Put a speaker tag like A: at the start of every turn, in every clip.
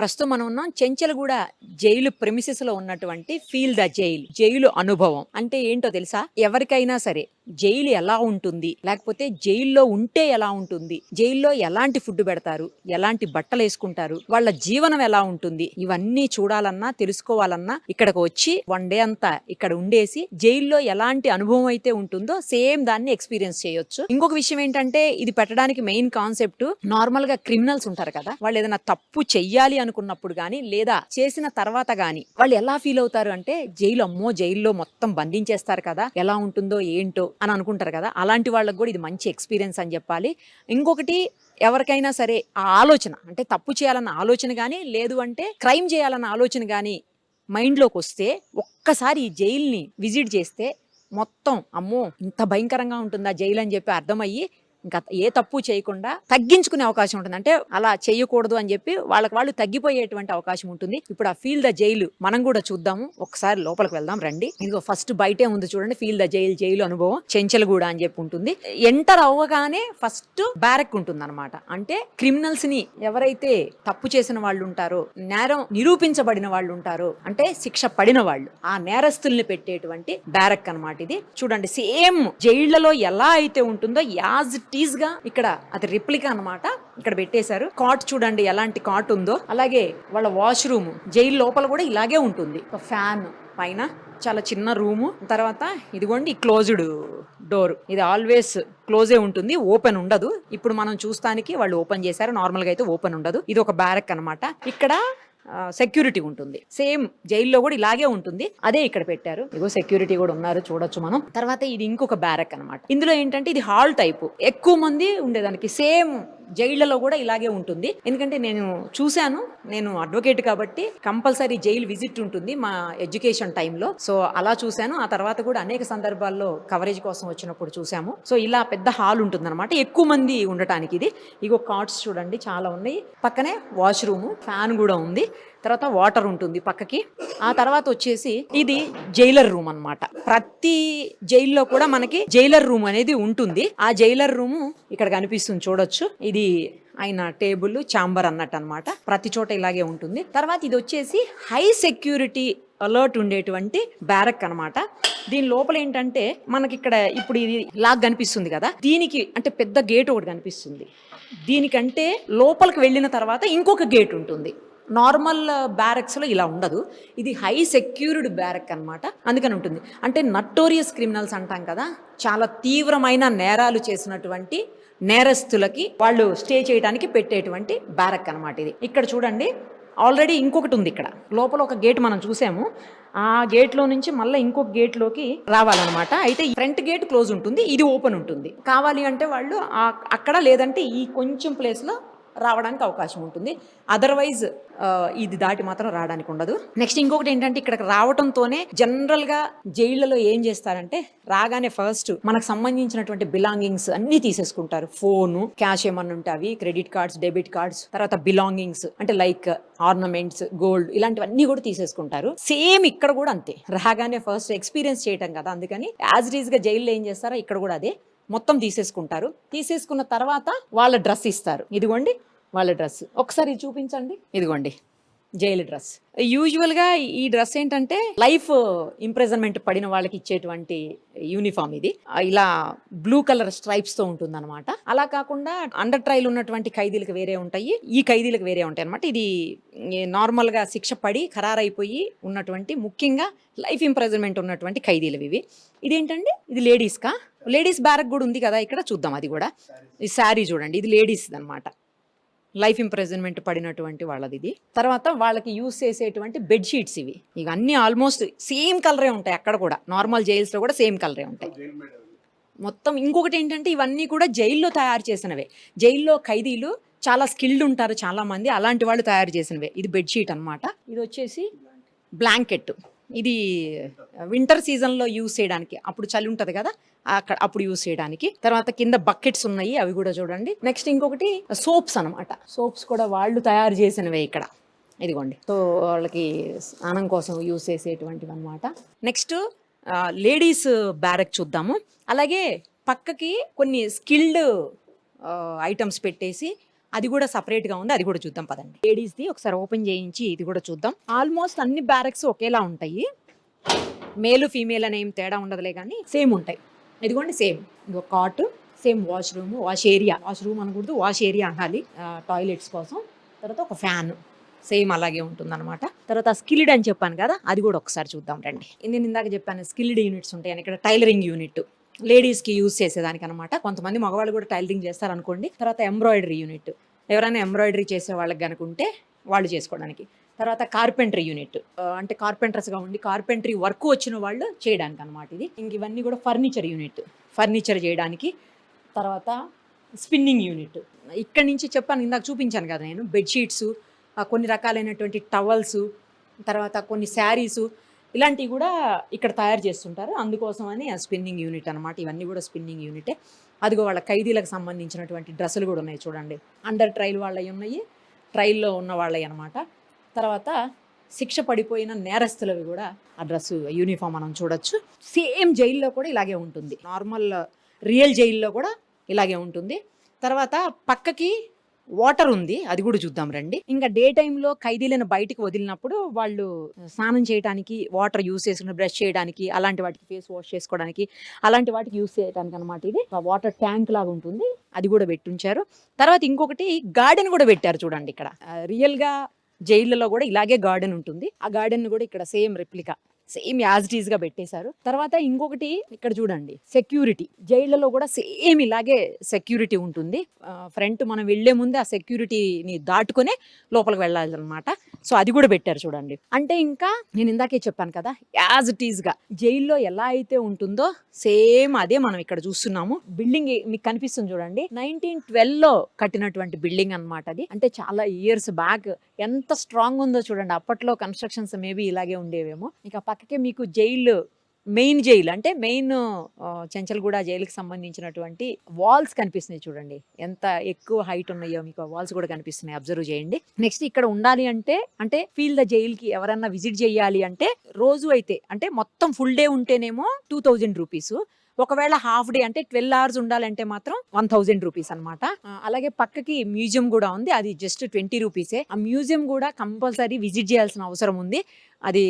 A: ప్రస్తుతం మనం ఉన్నాం చెంచలగూడ జైలు ప్రెమిసెస్ లో ఉన్నటువంటి ఫీల్ ద జైలు అనుభవం అంటే ఏంటో తెలుసా? ఎవరికైనా సరే జైలు ఎలా ఉంటుంది, లేకపోతే జైల్లో ఉంటే ఎలా ఉంటుంది, జైల్లో ఎలాంటి ఫుడ్ పెడతారు, ఎలాంటి బట్టలు వేసుకుంటారు, వాళ్ళ జీవనం ఎలా ఉంటుంది, ఇవన్నీ చూడాలన్నా తెలుసుకోవాలన్నా ఇక్కడికి వచ్చి వన్ డే అంతా ఇక్కడ ఉండేసి జైల్లో ఎలాంటి అనుభవం అయితే ఉంటుందో సేమ్ దాన్ని ఎక్స్పీరియన్స్ చేయొచ్చు. ఇంకొక విషయం ఏంటంటే ఇది పెట్టడానికి మెయిన్ కాన్సెప్ట్, నార్మల్ గా క్రిమినల్స్ ఉంటారు కదా, వాళ్ళు ఏదైనా తప్పు చెయ్యాలి అనుకున్నప్పుడు గానీ లేదా చేసిన తర్వాత గానీ వాళ్ళు ఎలా ఫీల్ అవుతారు అంటే, జైల్లో మొత్తం బంధించేస్తారు కదా, ఎలా ఉంటుందో ఏంటో అని అనుకుంటారు కదా. అలాంటి వాళ్ళకి కూడా ఇది మంచి ఎక్స్పీరియన్స్ అని చెప్పాలి. ఇంకొకటి, ఎవరికైనా సరే ఆ ఆలోచన అంటే తప్పు చేయాలన్న ఆలోచన కానీ లేదు అంటే క్రైమ్ చేయాలన్న ఆలోచన కానీ మైండ్లోకి వస్తే ఒక్కసారి ఈ జైల్ని విజిట్ చేస్తే మొత్తం అమ్మో ఇంత భయంకరంగా ఉంటుందా జైలు అని చెప్పి అర్థమయ్యి ఇంకా ఏ తప్పు చేయకుండా తగ్గించుకునే అవకాశం ఉంటుంది. అంటే అలా చేయకూడదు అని చెప్పి వాళ్ళు తగ్గిపోయేటువంటి అవకాశం ఉంటుంది. ఇప్పుడు ఆ ఫీల్ ద జైలు మనం కూడా చూద్దాము. ఒకసారి లోపలికి వెళ్దాం రండి. ఇదిగో ఫస్ట్ బయటే ఉంది చూడండి, ఫీల్ ద జైలు అనుభవం చెంచలగూడ అని చెప్పి ఉంటుంది. ఎంటర్ అవ్వగానే ఫస్ట్ బ్యారక్ ఉంటుంది అనమాట. అంటే క్రిమినల్స్ ని ఎవరైతే తప్పు చేసిన వాళ్ళు ఉంటారో, నేరం నిరూపించబడిన వాళ్ళు ఉంటారో, అంటే శిక్ష పడిన వాళ్ళు, ఆ నేరస్తుల్ని పెట్టేటువంటి బ్యారక్ అనమాట ఇది. చూడండి సేమ్ జైళ్లలో ఎలా అయితే ఉంటుందో యాజ్ టీజ్ గా ఇక్కడ అది రిప్లికా అన్నమాట. ఇక్కడ పెట్టేశారు. కాట్ చూడండి ఎలాంటి కాట్ ఉందో, అలాగే వాళ్ళ వాష్రూమ్ జైలు లోపల కూడా ఇలాగే ఉంటుంది. ఫ్యాన్ పైన చాలా చిన్న రూము, తర్వాత ఇదిగోండి క్లోజ్డ్ డోర్, ఇది ఆల్వేస్ క్లోజే ఉంటుంది, ఓపెన్ ఉండదు. ఇప్పుడు మనం చూస్తానికి వాళ్ళు ఓపెన్ చేశారు, నార్మల్ గా అయితే ఓపెన్ ఉండదు. ఇది ఒక బ్యారక్ అన్నమాట. ఇక్కడ సెక్యూరిటీ ఉంటుంది, సేమ్ జైల్లో కూడా ఇలాగే ఉంటుంది, అదే ఇక్కడ పెట్టారు. ఇగో సెక్యూరిటీ కూడా ఉన్నారు, చూడొచ్చు మనం. తర్వాత ఇది ఇంకొక బ్యారక్ అన్నమాట. ఇందులో ఏంటంటే ఇది హాల్ టైపు, ఎక్కువ మంది ఉండేదానికి. సేమ్ జైళ్లలో కూడా ఇలాగే ఉంటుంది. ఎందుకంటే నేను చూశాను, నేను అడ్వకేట్ కాబట్టి కంపల్సరీ జైలు విజిట్ ఉంటుంది మా ఎడ్యుకేషన్ టైంలో. సో అలా చూశాను. ఆ తర్వాత కూడా అనేక సందర్భాల్లో కవరేజ్ కోసం వచ్చినప్పుడు చూసాము. సో ఇలా పెద్ద హాల్ ఉంటుంది అనమాట, ఎక్కువ మంది ఉండటానికి. ఇది ఇగో కార్డ్స్ చూడండి చాలా ఉన్నాయి. పక్కనే వాష్రూమ్, ఫ్యాన్ కూడా ఉంది. తర్వాత వాటర్ ఉంటుంది పక్కకి. ఆ తర్వాత వచ్చేసి ఇది జైలర్ రూమ్ అన్నమాట. ప్రతి జైల్లో కూడా మనకి జైలర్ రూమ్ అనేది ఉంటుంది. ఆ జైలర్ రూమ్ ఇక్కడ కనిపిస్తుంది, చూడొచ్చు. ఇది ఆయన టేబుల్, ఛాంబర్ అన్నట్టు అనమాట. ప్రతి చోట ఇలాగే ఉంటుంది. తర్వాత ఇది వచ్చేసి హై సెక్యూరిటీ అలర్ట్ ఉండేటువంటి బ్యారక్ అనమాట. దీని లోపల ఏంటంటే మనకి ఇక్కడ ఇప్పుడు ఇది లాగ్ కనిపిస్తుంది కదా, దీనికి అంటే పెద్ద గేట్ ఒకటి కనిపిస్తుంది. దీనికంటే లోపలికి వెళ్ళిన తర్వాత ఇంకొక గేట్ ఉంటుంది. నార్మల్ బ్యారక్స్లో ఇలా ఉండదు, ఇది హై సెక్యూర్డ్ బ్యారక్ అనమాట. అందుకని ఉంటుంది. అంటే నటోరియస్ క్రిమినల్స్ అంటాం కదా, చాలా తీవ్రమైన నేరాలు చేసినటువంటి నేరస్తులకి వాళ్ళు స్టే చేయడానికి పెట్టేటువంటి బ్యారక్ అనమాట ఇది. ఇక్కడ చూడండి ఆల్రెడీ ఇంకొకటి ఉంది. ఇక్కడ లోపల ఒక గేట్ మనం చూసాము, ఆ గేట్లో నుంచి మళ్ళీ ఇంకొక గేట్లోకి రావాలన్నమాట. అయితే ఈ ఫ్రంట్ గేట్ క్లోజ్ ఉంటుంది, ఇది ఓపెన్ ఉంటుంది. కావాలి అంటే వాళ్ళు అక్కడ లేదంటే ఈ కొంచెం ప్లేస్లో రావడానికి అవకాశం ఉంటుంది. అదర్వైజ్ ఇది దాటి మాత్రం రావడానికి ఉండదు. నెక్స్ట్ ఇంకొకటి ఏంటంటే ఇక్కడికి రావడంతోనే జనరల్ గా జైళ్లలో ఏం చేస్తారంటే రాగానే ఫస్ట్ మనకు సంబంధించినటువంటి బిలాంగింగ్స్ అన్ని తీసేసుకుంటారు. ఫోను, క్యాష్ ఏమన్నా ఉంటే అవి, క్రెడిట్ కార్డ్స్, డెబిట్ కార్డ్స్, తర్వాత బిలాంగింగ్స్ అంటే లైక్ ఆర్నమెంట్స్, గోల్డ్, ఇలాంటివన్నీ కూడా తీసేసుకుంటారు. సేమ్ ఇక్కడ కూడా అంతే. రాగానే ఫస్ట్ ఎక్స్పీరియన్స్ చేయటం కదా, అందుకని యాజ్ ఇట్ ఈస్ గా జైల్లో ఏం చేస్తారో ఇక్కడ కూడా అదే మొత్తం తీసేసుకుంటారు. తీసేసుకున్న తర్వాత వాళ్ళ డ్రెస్ ఇస్తారు. ఇదిగోండి వాళ్ళ డ్రెస్, ఒకసారి చూపించండి. ఇదిగోండి జైలు డ్రెస్. యూజువల్గా ఈ డ్రెస్ ఏంటంటే లైఫ్ ఇంప్రిజన్మెంట్ పడిన వాళ్ళకి ఇచ్చేటువంటి యూనిఫామ్ ఇది. ఇలా బ్లూ కలర్ స్ట్రైప్స్తో ఉంటుంది అనమాట. అలా కాకుండా అండర్ ట్రయల్ ఉన్నటువంటి ఖైదీలకు వేరే ఉంటాయి, ఈ ఖైదీలకు వేరే ఉంటాయి అనమాట. ఇది నార్మల్గా శిక్ష పడి ఖరారైపోయి ఉన్నటువంటి, ముఖ్యంగా లైఫ్ ఇంప్రిజన్మెంట్ ఉన్నటువంటి ఖైదీలు ఇవి. ఇదేంటంటే ఇది లేడీస్కా, లేడీస్ బ్యారక్ కూడా ఉంది కదా ఇక్కడ, చూద్దాం అది కూడా. ఈ శారీ చూడండి, ఇది లేడీస్ అనమాట, లైఫ్ ఇంప్రిజన్మెంట్ పడినటువంటి వాళ్ళది ఇది. తర్వాత వాళ్ళకి యూజ్ చేసేటువంటి బెడ్షీట్స్ ఇవి. ఇక అన్ని ఆల్మోస్ట్ సేమ్ కలరే ఉంటాయి అక్కడ కూడా, నార్మల్ జైల్స్లో కూడా సేమ్ కలరే ఉంటాయి మొత్తం. ఇంకొకటి ఏంటంటే ఇవన్నీ కూడా జైల్లో తయారు చేసినవే. జైల్లో ఖైదీలు చాలా స్కిల్డ్ ఉంటారు చాలా మంది, అలాంటి వాళ్ళు తయారు చేసినవే. ఇది బెడ్షీట్ అనమాట. ఇది వచ్చేసి బ్లాంకెట్, ఇది వింటర్ సీజన్లో యూజ్ చేయడానికి, అప్పుడు చలి ఉంటుంది కదా అప్పుడు యూజ్ చేయడానికి. తర్వాత కింద బకెట్స్ ఉన్నాయి, అవి కూడా చూడండి. నెక్స్ట్ ఇంకొకటి సోప్స్ అనమాట. సోప్స్ కూడా వాళ్ళు తయారు చేసినవే ఇక్కడ, ఇదిగోండి. సో వాళ్ళకి స్నానం కోసం యూజ్ చేసేటువంటివి అనమాట. నెక్స్ట్ లేడీస్ బ్యారక్ చూద్దాము. అలాగే పక్కకి కొన్ని స్కిల్డ్ ఐటమ్స్ పెట్టేసి అది కూడా separate గా ఉంది, అది కూడా చూద్దాం పదండి. లేడీస్ది ఒకసారి ఓపెన్ చేయించి ఇది కూడా చూద్దాం. ఆల్మోస్ట్ అన్ని బ్యారక్స్ ఒకేలా ఉంటాయి, మేలు ఫీమేల్ అనే ఏం తేడా ఉండదులే కానీ సేమ్ ఉంటాయి. ఇదిగోండి సేమ్, ఇంకో కాట్, సేమ్ వాష్రూమ్, వాష్రూమ్ అనకూడదు, వాష్ ఏరియా అనాలి, టాయిలెట్స్ కోసం. తర్వాత ఒక ఫ్యాన్ సేమ్ అలాగే ఉంటుందన్నమాట. తర్వాత స్కిల్డ్ అని చెప్పాను కదా, అది కూడా ఒకసారి చూద్దాం రండి. నేను ఇందాక చెప్పాను స్కిల్డ్ యూనిట్స్ ఉంటాయని. ఇక్కడ టైలరింగ్ యూనిట్ లేడీస్కి యూజ్ చేసేదానికి అనమాట. కొంతమంది మగవాళ్ళు కూడా టైలరింగ్ చేస్తారనుకోండి. తర్వాత ఎంబ్రాయిడరీ యూనిట్, ఎవరైనా ఎంబ్రాయిడరీ చేసే వాళ్ళకి కనుకుంటే వాళ్ళు చేసుకోవడానికి. తర్వాత కార్పెంటరీ యూనిట్, అంటే కార్పెంటర్స్గా ఉండి కార్పెంటరీ వర్క్ వచ్చిన వాళ్ళు చేయడానికి అనమాట ఇది. ఇంక ఇవన్నీ కూడా ఫర్నిచర్ యూనిట్, ఫర్నిచర్ చేయడానికి. తర్వాత స్పిన్నింగ్ యూనిట్, ఇక్కడి నుంచి చెప్పాను ఇందాక చూపించాను కదా నేను, బెడ్షీట్స్, కొన్ని రకాలైనటువంటి టవల్స్, తర్వాత కొన్ని శారీసు, ఇలాంటివి కూడా ఇక్కడ తయారు చేస్తుంటారు. అందుకోసమని ఆ స్పిన్నింగ్ యూనిట్ అనమాట. ఇవన్నీ కూడా స్పిన్నింగ్ యూనిటే. అదిగో వాళ్ళ ఖైదీలకు సంబంధించినటువంటి డ్రెస్సులు కూడా ఉన్నాయి చూడండి. అండర్ ట్రైల్ వాళ్ళవి ఉన్నాయి, ట్రైల్లో ఉన్న వాళ్ళవి అనమాట. తర్వాత శిక్ష పడిపోయిన నేరస్తులవి కూడా ఆ డ్రెస్సు యూనిఫామ్ మనం చూడొచ్చు. సేమ్ జైల్లో కూడా ఇలాగే ఉంటుంది, నార్మల్ రియల్ జైల్లో కూడా ఇలాగే ఉంటుంది. తర్వాత పక్కకి వాటర్ ఉంది, అది కూడా చూద్దాం రండి. ఇంకా డే టైంలో ఖైదీలను బయటికి వదిలినప్పుడు వాళ్ళు స్నానం చేయడానికి వాటర్ యూస్ చేసుకుని, బ్రష్ చేయడానికి, అలాంటి వాటికి, ఫేస్ వాష్ చేసుకోవడానికి, అలాంటి వాటికి యూస్ చేయడానికి అనమాట. ఇది వాటర్ ట్యాంక్ లాగా ఉంటుంది, అది కూడా పెట్టించారు. తర్వాత ఇంకొకటి గార్డెన్ కూడా పెట్టారు చూడండి. ఇక్కడ రియల్గా జైళ్ళలో కూడా ఇలాగే గార్డెన్ ఉంటుంది. ఆ గార్డెన్ కూడా ఇక్కడ same replica, same as it is గా పెట్టేశారు. తర్వాత ఇంకొకటి ఇక్కడ చూడండి, సెక్యూరిటీ. జైళ్లలో కూడా సేమ్ ఇలాగే సెక్యూరిటీ ఉంటుంది. ఫ్రంట్ మనం వెళ్లే ముందే ఆ సెక్యూరిటీని దాటుకునే లోపలికి వెళ్ళాలన్నమాట. సో అది కూడా పెట్టారు చూడండి. అంటే ఇంకా నేను ఇందాకే చెప్పాను కదా, యాజ్ ఇట్ ఈస్ గా జైల్లో ఎలా అయితే ఉంటుందో సేమ్ అదే మనం ఇక్కడ చూస్తున్నాము. బిల్డింగ్ మీకు కనిపిస్తుంది చూడండి, 1912 లో కట్టినటువంటి బిల్డింగ్ అనమాట అది. అంటే చాలా ఇయర్స్ బ్యాక్. ఎంత స్ట్రాంగ్ ఉందో చూడండి. అప్పట్లో కన్స్ట్రక్షన్స్ మేబీ ఇలాగే ఉండేవేమో. ఇక పక్కకే మీకు జైలు, మెయిన్ జైలు అంటే మెయిన్ చెంచల్గూడ జైలుకి సంబంధించినటువంటి వాల్స్ కనిపిస్తున్నాయి చూడండి. ఎంత ఎక్కువ హైట్ ఉన్నాయో మీకు వాల్స్ కూడా కనిపిస్తున్నాయి, అబ్జర్వ్ చేయండి. నెక్స్ట్ ఇక్కడ ఉండాలి అంటే ఫీల్ ద జైలుకి ఎవరన్నా విజిట్ చేయాలి అంటే రోజు అయితే, అంటే మొత్తం ఫుల్ డే ఉంటేనేమో 2000 రూపీస్. ఒకవేళ హాఫ్ డే అంటే 12 hours ఉండాలంటే మాత్రం 1000 రూపీస్ అనమాట. అలాగే పక్కకి మ్యూజియం కూడా ఉంది, అది జస్ట్ 20 రూపీసే. ఆ మ్యూజియం కూడా కంపల్సరీ విజిట్ చేయాల్సిన అవసరం ఉంది. అది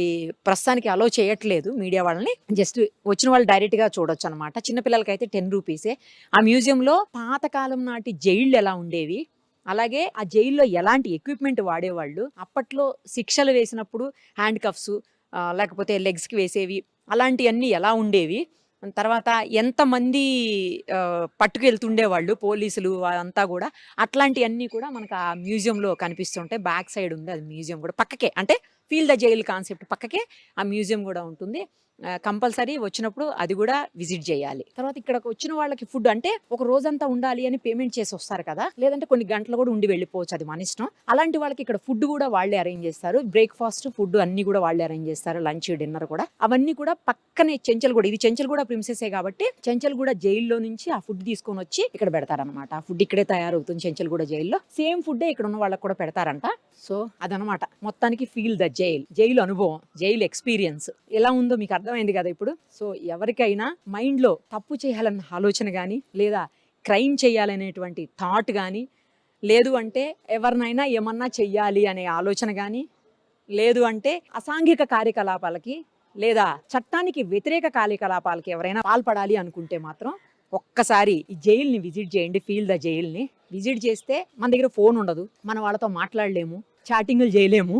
A: ప్రస్తుతానికి అలో చేయట్లేదు మీడియా వాళ్ళని, జస్ట్ వచ్చిన వాళ్ళు డైరెక్ట్ గా చూడొచ్చు అనమాట. చిన్నపిల్లలకి అయితే 10 రూపీసే. ఆ మ్యూజియంలో పాతకాలం నాటి జైళ్ళు ఎలా ఉండేవి, అలాగే ఆ జైల్లో ఎలాంటి ఎక్విప్మెంట్ వాడేవాళ్ళు, అప్పట్లో శిక్షలు వేసినప్పుడు హ్యాండ్ కఫ్స్, లేకపోతే లెగ్స్కి వేసేవి, అలాంటివన్నీ ఎలా ఉండేవి, తర్వాత ఎంతమంది పట్టుకెళ్తుండేవాళ్ళు పోలీసులు అంతా కూడా, అట్లాంటివన్నీ కూడా మనకు ఆ మ్యూజియంలో కనిపిస్తుంటాయి. బ్యాక్ సైడ్ ఉంది అది మ్యూజియం కూడా. పక్కకే అంటే ఫీల్ ద జైల్ కాన్సెప్ట్ పక్కకే ఆ మ్యూజియం కూడా ఉంటుంది. కంపల్సరీ వచ్చినప్పుడు అది కూడా విజిట్ చేయాలి. తర్వాత ఇక్కడికి వచ్చిన వాళ్ళకి ఫుడ్ అంటే ఒక రోజంతా ఉండాలి అని పేమెంట్ చేసి వస్తారు కదా, లేదంటే కొన్ని గంటలు కూడా ఉండి వెళ్ళిపోవచ్చు, అది మన ఇష్టం. అలాంటి వాళ్ళకి ఇక్కడ ఫుడ్ కూడా వాళ్ళే అరేంజ్ చేస్తారు. బ్రేక్ఫాస్ట్, ఫుడ్ అన్ని కూడా వాళ్ళే అరేంజ్ చేస్తారు. లంచ్, డిన్నర్ కూడా అవన్నీ కూడా పక్కనే చెంచల్గూడ, ఇది చెంచల్గూడ ప్రిన్సెసే కాబట్టి చెంచల్గూడ జైల్లో నుంచి ఆ ఫుడ్ తీసుకొని వచ్చి ఇక్కడ పెడతారనమాట. ఆ ఫుడ్ ఇక్కడే తయారవుతుంది చెంచల్గూడ జైల్లో. సేమ్ ఫుడ్ ఇక్కడ ఉన్న వాళ్ళకి కూడా పెడతారంట. సో అదనమాట మొత్తానికి ఫీల్ ద జైలు అనుభవం, జైలు ఎక్స్పీరియన్స్ ఎలా ఉందో మీకు అర్థమైంది కదా ఇప్పుడు. సో ఎవరికైనా మైండ్ లో తప్పు చేయాలన్న ఆలోచన కానీ, లేదా క్రైమ్ చేయాలనేటువంటి థాట్ కానీ, లేదు అంటే ఎవరినైనా ఏమన్నా చెయ్యాలి అనే ఆలోచన కానీ, లేదు అంటే అసాంఘిక కార్యకలాపాలకి లేదా చట్టానికి వ్యతిరేక కార్యకలాపాలకి ఎవరైనా పాల్పడాలి అనుకుంటే మాత్రం ఒక్కసారి ఈ జైల్ని విజిట్ చేయండి. ఫీల్ ద జైల్ని విజిట్ చేస్తే మన దగ్గర ఫోన్ ఉండదు, మన వాళ్ళతో మాట్లాడలేము, చాటింగ్లు చేయలేము,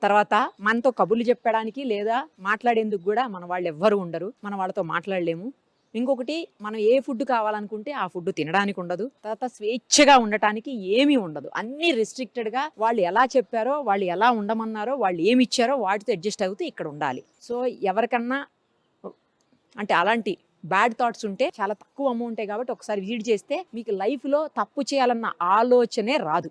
A: తర్వాత మనతో కబుర్లు చెప్పడానికి లేదా మాట్లాడేందుకు కూడా మన వాళ్ళు ఎవ్వరు ఉండరు, మన వాళ్ళతో మాట్లాడలేము. ఇంకొకటి, మనం ఏ ఫుడ్ కావాలనుకుంటే ఆ ఫుడ్ తినడానికి ఉండదు. తర్వాత స్వేచ్ఛగా ఉండటానికి ఏమీ ఉండదు, అన్ని రిస్ట్రిక్టెడ్గా వాళ్ళు ఎలా చెప్పారో, వాళ్ళు ఎలా ఉండమన్నారో, వాళ్ళు ఏమి ఇచ్చారో వాటితో అడ్జస్ట్ అవుతూ ఇక్కడ ఉండాలి. సో ఎవరికన్నా అంటే అలాంటి బ్యాడ్ థాట్స్ ఉంటే చాలా తక్కువ అమౌంటే కాబట్టి ఒకసారి విజిట్ చేస్తే మీకు లైఫ్లో తప్పు చేయాలన్న ఆలోచనే రాదు.